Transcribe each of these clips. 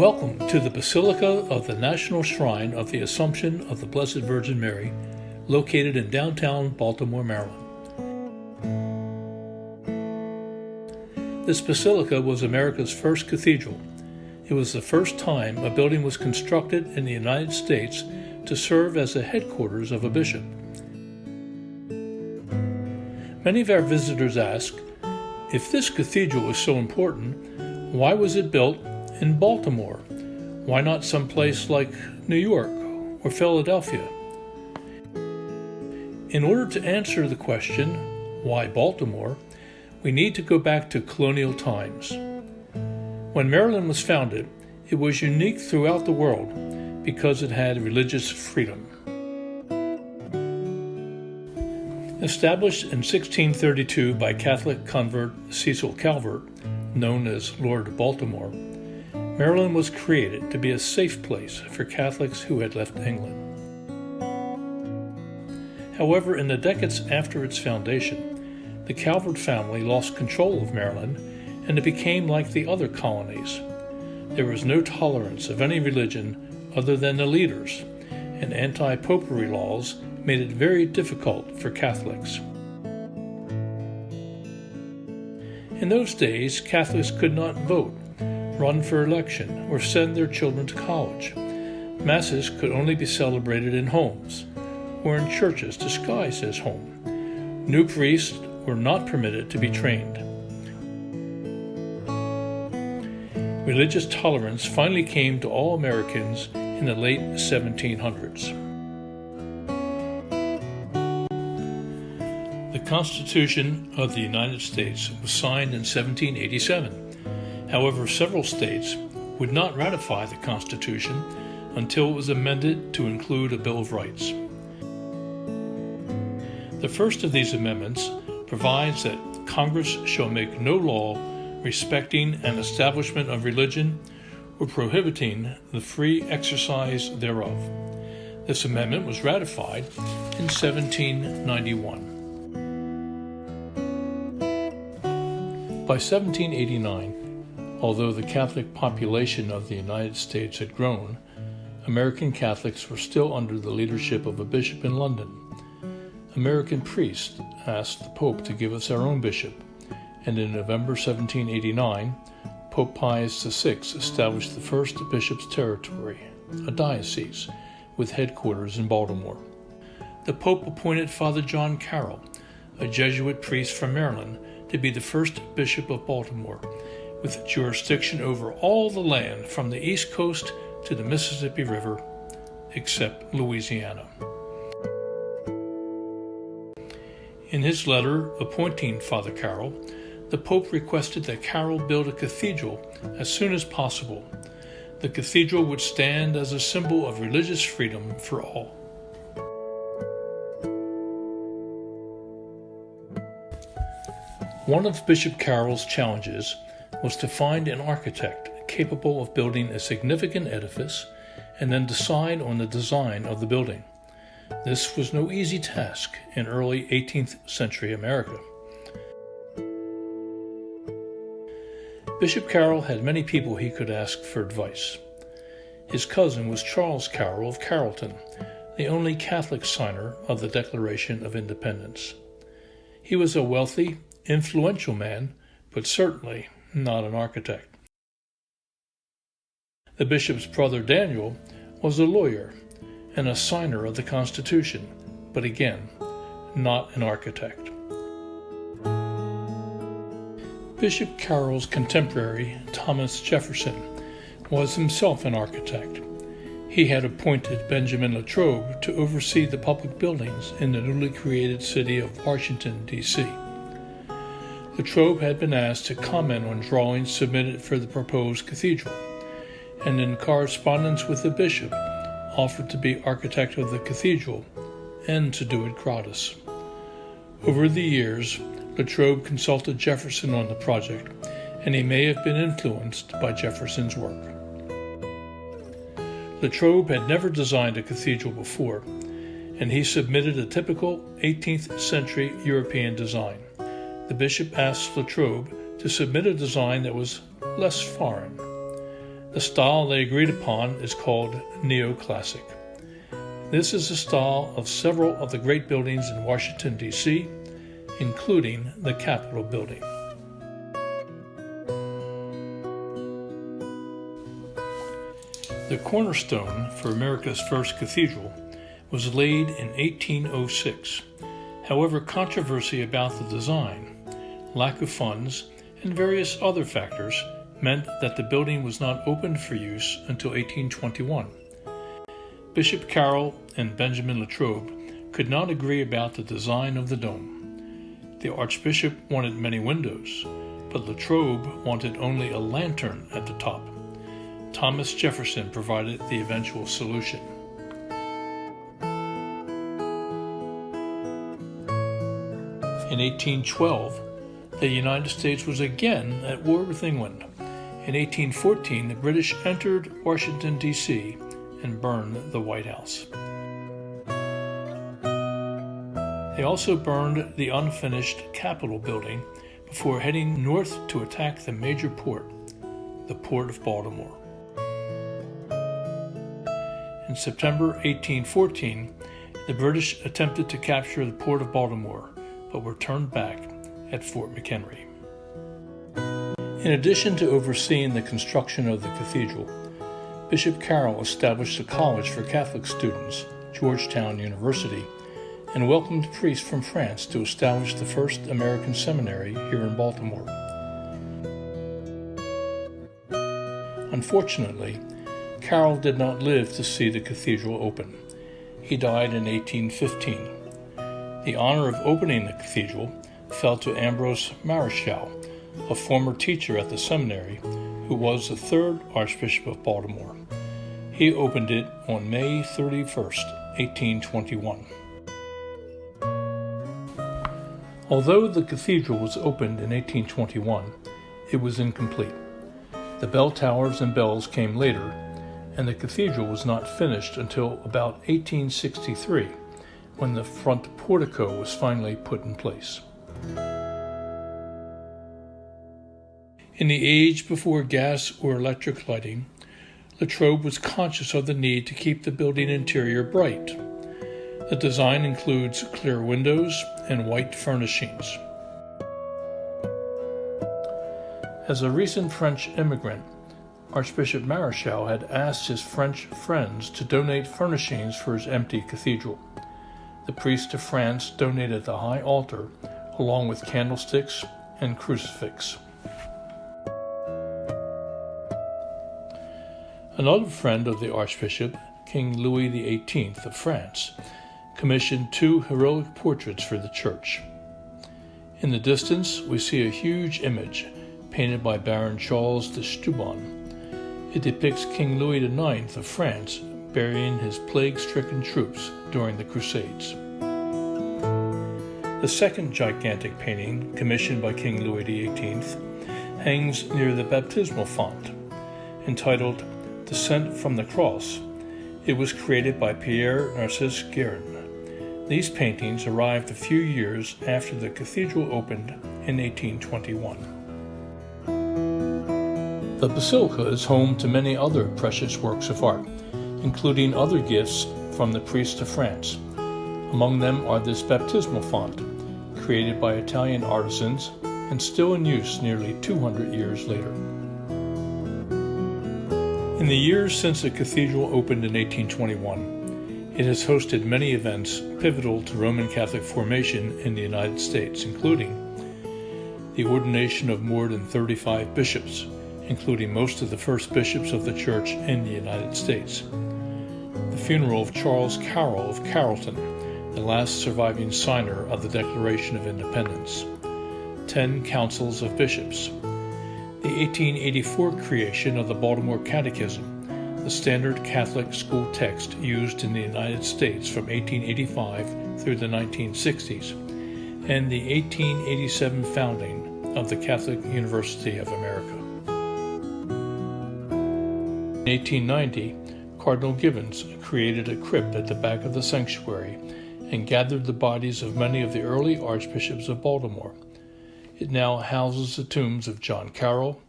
Welcome to the Basilica of the National Shrine of the Assumption of the Blessed Virgin Mary, located in downtown Baltimore, Maryland. This basilica was America's first cathedral. It was the first time a building was constructed in the United States to serve as the headquarters of a bishop. Many of our visitors ask, if this cathedral is so important, why was it built in Baltimore? Why not someplace like New York or Philadelphia? In order to answer the question, why Baltimore, we need to go back to colonial times. When Maryland was founded, it was unique throughout the world because it had religious freedom. Established in 1632 by Catholic convert Cecil Calvert, known as Lord Baltimore, Maryland was created to be a safe place for Catholics who had left England. However, in the decades after its foundation, the Calvert family lost control of Maryland, and it became like the other colonies. There was no tolerance of any religion other than the leaders, and anti-popery laws made it very difficult for Catholics. In those days, Catholics could not vote, run for election, or send their children to college. Masses could only be celebrated in homes, or in churches disguised as home. New priests were not permitted to be trained. Religious tolerance finally came to all Americans in the late 1700s. The Constitution of the United States was signed in 1787. However, several states would not ratify the Constitution until it was amended to include a Bill of Rights. The first of these amendments provides that Congress shall make no law respecting an establishment of religion or prohibiting the free exercise thereof. This amendment was ratified in 1791. By 1789, although the Catholic population of the United States had grown, American Catholics were still under the leadership of a bishop in London. American priests asked the Pope to give us our own bishop, and in November 1789, Pope Pius VI established the first bishop's territory, a diocese, with headquarters in Baltimore. The Pope appointed Father John Carroll, a Jesuit priest from Maryland, to be the first bishop of Baltimore, with jurisdiction over all the land from the East Coast to the Mississippi River, except Louisiana. In his letter appointing Father Carroll, the Pope requested that Carroll build a cathedral as soon as possible. The cathedral would stand as a symbol of religious freedom for all. One of Bishop Carroll's challenges was to find an architect capable of building a significant edifice and then decide on the design of the building. This was no easy task in early 18th century America. Bishop Carroll had many people he could ask for advice. His cousin was Charles Carroll of Carrollton, the only Catholic signer of the Declaration of Independence. He was a wealthy, influential man, but certainly not an architect. The bishop's brother Daniel was a lawyer and a signer of the Constitution, but again, not an architect. Bishop Carroll's contemporary, Thomas Jefferson, was himself an architect. He had appointed Benjamin Latrobe to oversee the public buildings in the newly created city of Washington, D.C. Latrobe had been asked to comment on drawings submitted for the proposed cathedral, and in correspondence with the bishop, offered to be architect of the cathedral and to do it gratis. Over the years, Latrobe consulted Jefferson on the project, and he may have been influenced by Jefferson's work. Latrobe had never designed a cathedral before, and he submitted a typical 18th century European design. The bishop asked Latrobe to submit a design that was less foreign. The style they agreed upon is called neoclassic. This is the style of several of the great buildings in Washington, D.C., including the Capitol building. The cornerstone for America's first cathedral was laid in 1806. However, controversy about the design, lack of funds, and various other factors meant that the building was not opened for use until 1821. Bishop Carroll and Benjamin Latrobe could not agree about the design of the dome. The Archbishop wanted many windows, but Latrobe wanted only a lantern at the top. Thomas Jefferson provided the eventual solution. In 1812, the United States was again at war with England. In 1814, the British entered Washington, D.C. and burned the White House. They also burned the unfinished Capitol building before heading north to attack the major port, the Port of Baltimore. In September 1814, the British attempted to capture the Port of Baltimore, but were turned back at Fort McHenry. In addition to overseeing the construction of the cathedral, Bishop Carroll established a college for Catholic students, Georgetown University, and welcomed priests from France to establish the first American seminary here in Baltimore. Unfortunately, Carroll did not live to see the cathedral open. He died in 1815. The honor of opening the cathedral fell to Ambrose Mareschal, a former teacher at the seminary who was the third Archbishop of Baltimore. He opened it on May 31st, 1821. Although the cathedral was opened in 1821, it was incomplete. The bell towers and bells came later, and the cathedral was not finished until about 1863, when the front portico was finally put in place. In the age before gas or electric lighting, Latrobe was conscious of the need to keep the building interior bright. The design includes clear windows and white furnishings. As a recent French immigrant, Archbishop Mareschal had asked his French friends to donate furnishings for his empty cathedral. The priest of France donated the high altar, along with candlesticks and crucifix. Another friend of the Archbishop, King Louis XVIII of France, commissioned 2 heroic portraits for the church. In the distance, we see a huge image painted by Baron Charles de Steuben. It depicts King Louis IX of France burying his plague-stricken troops during the Crusades. The second gigantic painting, commissioned by King Louis XVIII, hangs near the baptismal font. Entitled Descent from the Cross, it was created by Pierre Narcisse Guérin. These paintings arrived a few years after the cathedral opened in 1821. The Basilica is home to many other precious works of art, including other gifts from the priests of France. Among them are this baptismal font, created by Italian artisans and still in use nearly 200 years later. In the years since the cathedral opened in 1821, it has hosted many events pivotal to Roman Catholic formation in the United States, including the ordination of more than 35 bishops, including most of the first bishops of the Church in the United States, the funeral of Charles Carroll of Carrollton, the last surviving signer of the Declaration of Independence, 10 councils of bishops, the 1884 creation of the Baltimore Catechism, the standard Catholic school text used in the United States from 1885 through the 1960s, and the 1887 founding of the Catholic University of America. In 1890, Cardinal Gibbons created a crypt at the back of the sanctuary and gathered the bodies of many of the early archbishops of Baltimore. It now houses the tombs of John Carroll,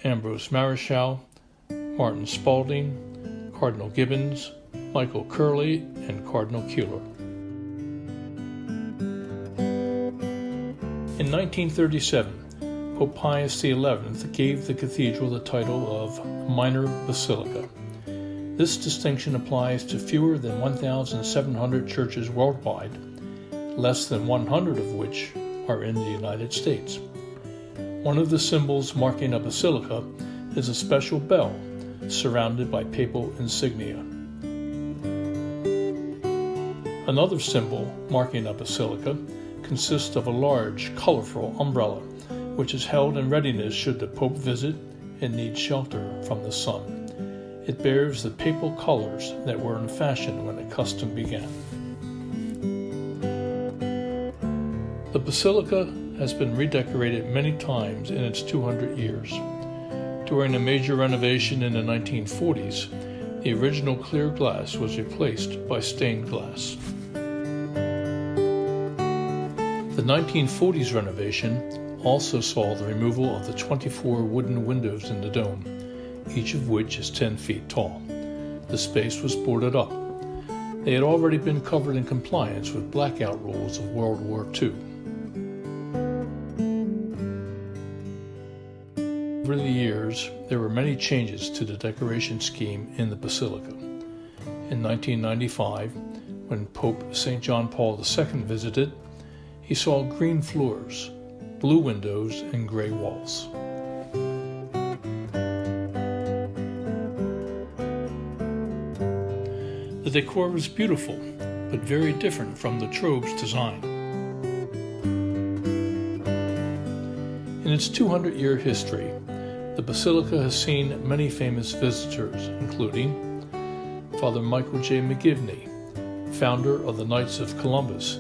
Ambrose Mareschal, Martin Spalding, Cardinal Gibbons, Michael Curley, and Cardinal Keeler. In 1937, Pope Pius XI gave the cathedral the title of Minor Basilica. This distinction applies to fewer than 1,700 churches worldwide, less than 100 of which are in the United States. One of the symbols marking a basilica is a special bell surrounded by papal insignia. Another symbol marking a basilica consists of a large, colorful umbrella, which is held in readiness should the Pope visit and need shelter from the sun. It bears the papal colors that were in fashion when the custom began. The basilica has been redecorated many times in its 200 years. During a major renovation in the 1940s, the original clear glass was replaced by stained glass. The 1940s renovation also saw the removal of the 24 wooden windows in the dome, each of which is 10 feet tall. The space was boarded up. They had already been covered in compliance with blackout rules of World War II. Over the years, there were many changes to the decoration scheme in the Basilica. In 1995, when Pope St. John Paul II visited, he saw green floors, blue windows, and gray walls. The decor was beautiful, but very different from the Trobe's design. In its 200-year history, the Basilica has seen many famous visitors, including Father Michael J. McGivney, founder of the Knights of Columbus,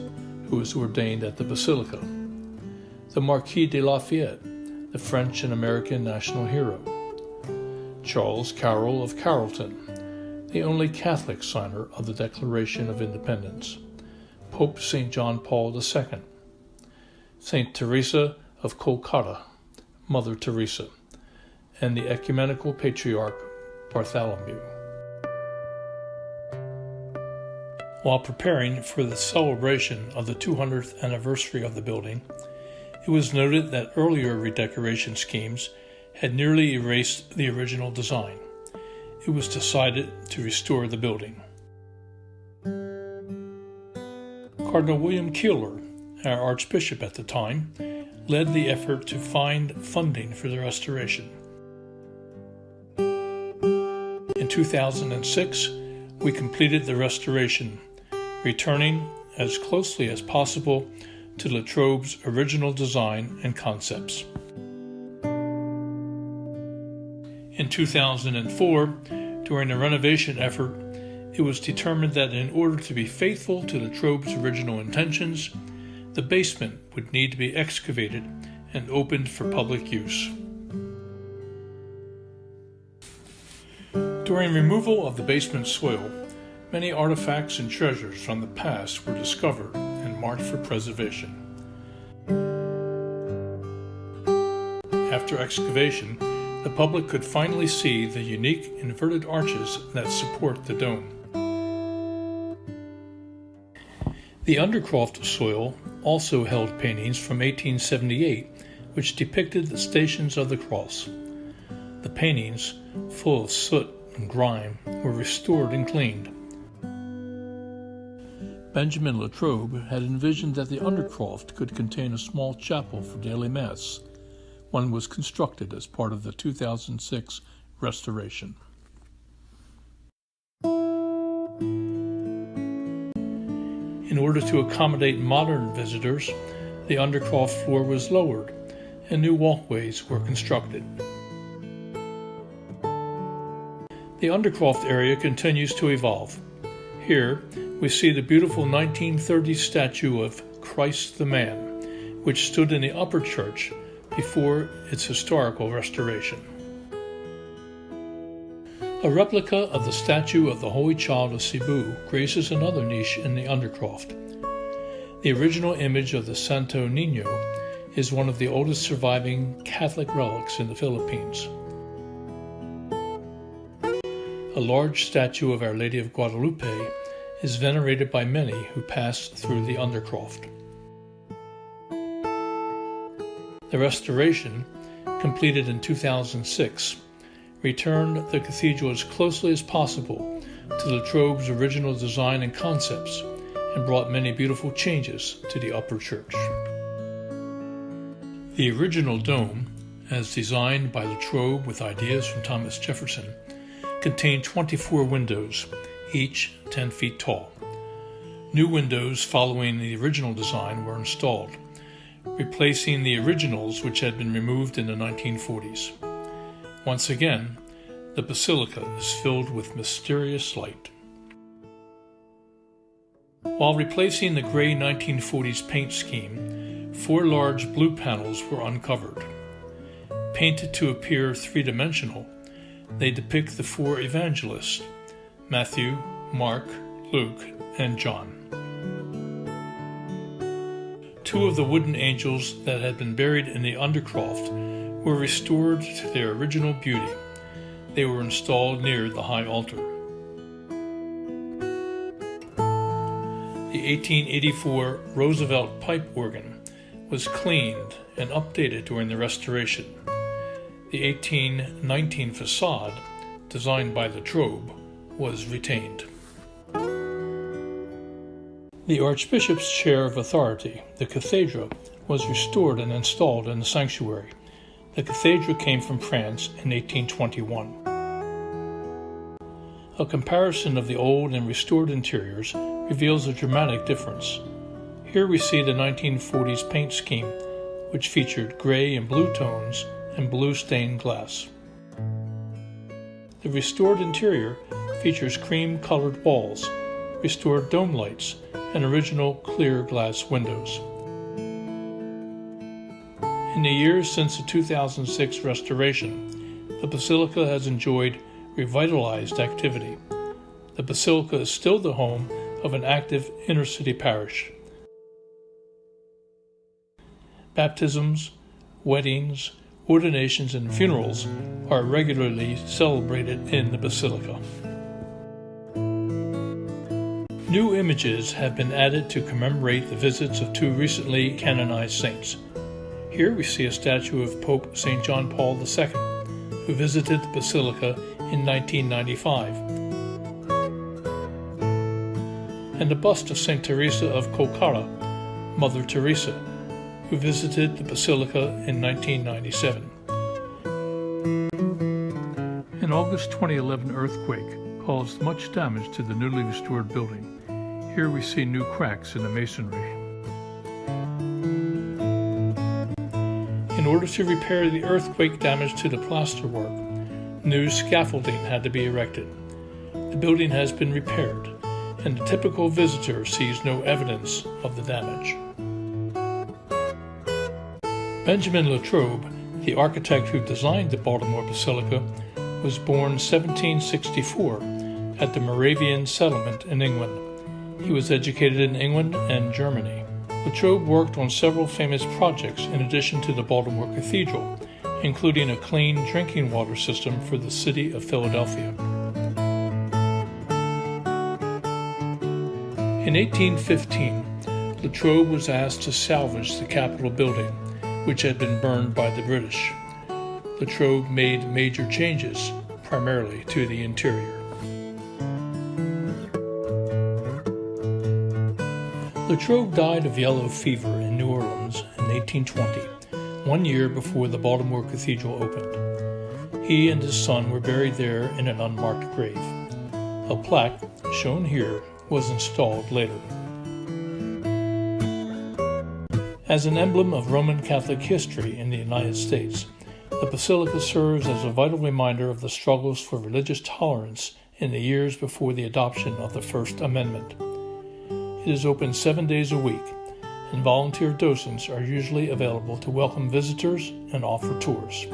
who was ordained at the Basilica, the Marquis de Lafayette, the French and American national hero, Charles Carroll of Carrollton, the only Catholic signer of the Declaration of Independence, Pope St. John Paul II, St. Teresa of Calcutta, Mother Teresa, and the Ecumenical Patriarch Bartholomew. While preparing for the celebration of the 200th anniversary of the building, it was noted that earlier redecoration schemes had nearly erased the original design. It was decided to restore the building. Cardinal William Keeler, our Archbishop at the time, led the effort to find funding for the restoration. In 2006, we completed the restoration, returning as closely as possible to La Trobe's original design and concepts. In 2004, during a renovation effort, it was determined that in order to be faithful to La Trobe's original intentions, the basement would need to be excavated and opened for public use. During removal of the basement soil, many artifacts and treasures from the past were discovered and marked for preservation. After excavation, the public could finally see the unique inverted arches that support the dome. The Undercroft soil also held paintings from 1878 which depicted the Stations of the Cross. The paintings, full of soot and grime, were restored and cleaned. Benjamin La Trobe had envisioned that the Undercroft could contain a small chapel for daily Mass. One was constructed as part of the 2006 restoration. In order to accommodate modern visitors, the Undercroft floor was lowered and new walkways were constructed. The Undercroft area continues to evolve. Here, we see the beautiful 1930s statue of Christ the Man, which stood in the upper church before its historical restoration. A replica of the statue of the Holy Child of Cebu graces another niche in the Undercroft. The original image of the Santo Niño is one of the oldest surviving Catholic relics in the Philippines. a large statue of Our Lady of Guadalupe is venerated by many who pass through the undercroft. The restoration, completed in 2006, returned the cathedral as closely as possible to Latrobe's original design and concepts, and brought many beautiful changes to the upper church. The original dome, as designed by Latrobe with ideas from Thomas Jefferson, contained 24 windows, each 10 feet tall. New windows following the original design were installed, replacing the originals which had been removed in the 1940s. Once again, the Basilica is filled with mysterious light. While replacing the gray 1940s paint scheme, 4 large blue panels were uncovered. Painted to appear three-dimensional, they depict the 4 evangelists, Matthew, Mark, Luke, and John. 2 of the wooden angels that had been buried in the undercroft were restored to their original beauty. They were installed near the high altar. The 1884 Roosevelt pipe organ was cleaned and updated during the restoration. The 1819 facade, designed by Latrobe, was retained. The Archbishop's chair of authority, the cathedra, was restored and installed in the sanctuary. The cathedra came from France in 1821. A comparison of the old and restored interiors reveals a dramatic difference. Here we see the 1940s paint scheme, which featured gray and blue tones and blue stained glass. The restored interior features cream-colored walls, restored dome lights, and original clear glass windows. In the years since the 2006 restoration, the Basilica has enjoyed revitalized activity. The Basilica is still the home of an active inner-city parish. Baptisms, weddings, ordinations, and funerals are regularly celebrated in the Basilica. New images have been added to commemorate the visits of 2 recently canonized saints. Here we see a statue of Pope St. John Paul II, who visited the Basilica in 1995, and a bust of St. Teresa of Kolkata, Mother Teresa, who visited the Basilica in 1997. An August 2011 earthquake caused much damage to the newly restored building. Here we see new cracks in the masonry. In order to repair the earthquake damage to the plasterwork, new scaffolding had to be erected. The building has been repaired, and the typical visitor sees no evidence of the damage. Benjamin Latrobe, the architect who designed the Baltimore Basilica, was born 1764 at the Moravian settlement in England. He was educated in England and Germany. Latrobe worked on several famous projects in addition to the Baltimore Cathedral, including a clean drinking water system for the city of Philadelphia. In 1815, Latrobe was asked to salvage the Capitol building, which had been burned by the British. Latrobe made major changes, primarily to the interior. Latrobe died of yellow fever in New Orleans in 1820, 1 year before the Baltimore Cathedral opened. He and his son were buried there in an unmarked grave. A plaque, shown here, was installed later. As an emblem of Roman Catholic history in the United States, the Basilica serves as a vital reminder of the struggles for religious tolerance in the years before the adoption of the First Amendment. It is open 7 days a week, and volunteer docents are usually available to welcome visitors and offer tours.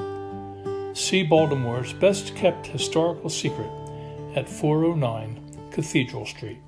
See Baltimore's best-kept historical secret at 409 Cathedral Street.